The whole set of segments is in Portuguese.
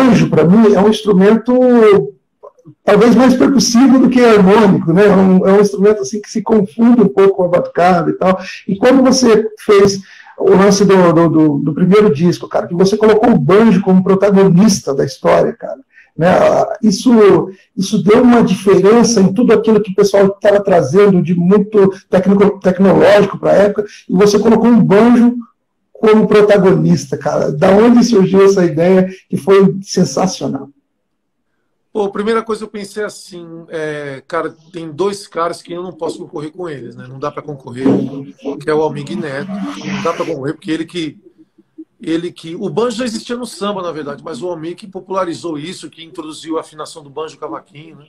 banjo, para mim, é um instrumento talvez mais percussivo do que harmônico, né? É um instrumento assim que se confunde um pouco com a batucada e tal. E quando você fez o lance do primeiro disco, cara, que você colocou o banjo como protagonista da história, cara, né? Isso deu uma diferença em tudo aquilo que o pessoal estava trazendo de muito tecnológico para a época, e você colocou um banjo como protagonista, cara. Da onde surgiu essa ideia que foi sensacional? Pô, a primeira coisa eu pensei assim, cara, tem dois caras que eu não posso concorrer com eles, né? Não dá para concorrer, que é o Almir Neto. Não dá para concorrer porque o banjo já existia no samba, na verdade, mas o Almir que popularizou isso, que introduziu a afinação do banjo e cavaquinho, né?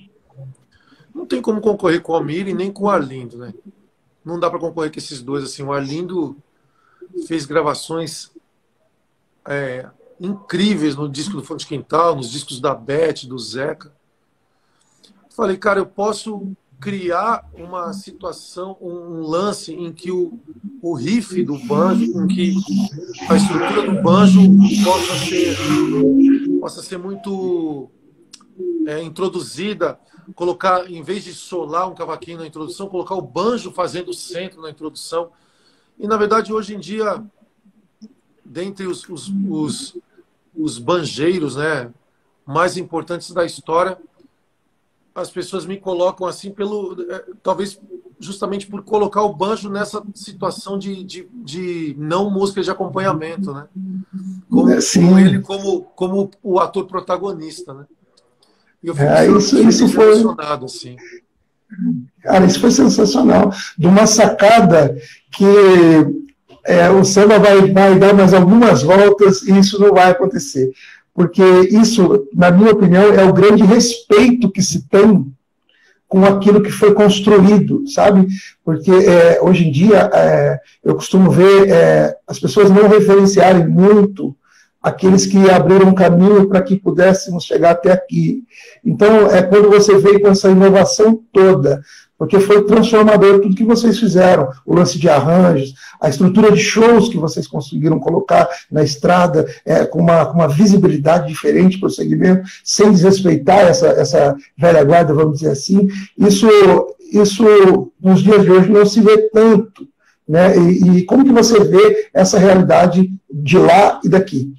Não tem como concorrer com o Almir e nem com o Arlindo, né? Não dá para concorrer com esses dois assim. O Arlindo fez gravações incríveis no disco do Fundo de Quintal, nos discos da Beth, do Zeca. Falei, cara, eu posso criar uma situação, um lance em que o riff do banjo, em que a estrutura do banjo possa ser muito introduzida, colocar, em vez de solar um cavaquinho na introdução, colocar o banjo fazendo o centro na introdução. E, na verdade, hoje em dia, dentre os banjeiros, né, mais importantes da história, as pessoas me colocam assim talvez justamente por colocar o banjo nessa situação de não música de acompanhamento, né? Com ele como o ator protagonista, né? E eu fico isso foi emocionado, assim. Cara, isso foi sensacional. De uma sacada que o samba vai dar mais algumas voltas e isso não vai acontecer. Porque isso, na minha opinião, é o grande respeito que se tem com aquilo que foi construído, sabe? Porque hoje em dia eu costumo ver as pessoas não referenciarem muito aqueles que abriram um caminho para que pudéssemos chegar até aqui. Então, quando você veio com essa inovação toda, porque foi transformador tudo que vocês fizeram, o lance de arranjos, a estrutura de shows que vocês conseguiram colocar na estrada, com uma visibilidade diferente para o segmento, sem desrespeitar essa velha guarda, vamos dizer assim. Isso nos dias de hoje não se vê tanto, né? E como que você vê essa realidade de lá e daqui?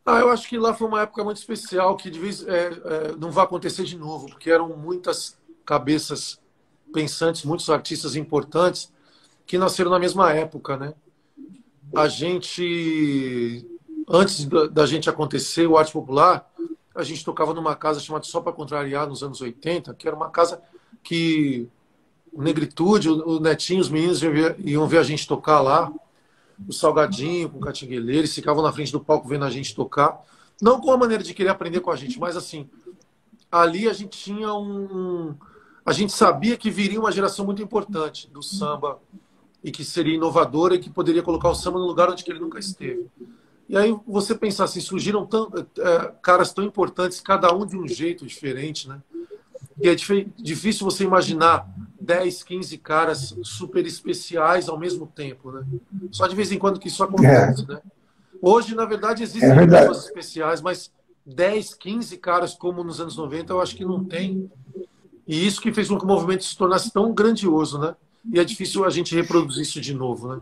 Eu acho que lá foi uma época muito especial, que não vai acontecer de novo, porque eram muitas cabeças pensantes, muitos artistas importantes que nasceram na mesma época, né? A gente, antes da gente acontecer o Arte Popular, a gente tocava numa casa chamada Só Pra Contrariar, nos anos 80, que era uma casa que o Negritude, o Netinho, os meninos iam ver a gente tocar lá, o Salgadinho, com o Catinguele, eles ficavam na frente do palco vendo a gente tocar. Não com a maneira de querer aprender com a gente, mas assim, ali a gente tinha a gente sabia que viria uma geração muito importante do samba e que seria inovadora e que poderia colocar o samba no lugar onde ele nunca esteve. E aí você pensar assim, surgiram caras tão importantes, cada um de um jeito diferente, né? E é difícil você imaginar 10, 15 caras super especiais ao mesmo tempo, né? Só de vez em quando que isso acontece, né? Hoje, na verdade, existem pessoas especiais, mas 10, 15 caras como nos anos 90, eu acho que não tem. E isso que fez com que o movimento se tornasse tão grandioso, né? E é difícil a gente reproduzir isso de novo, né?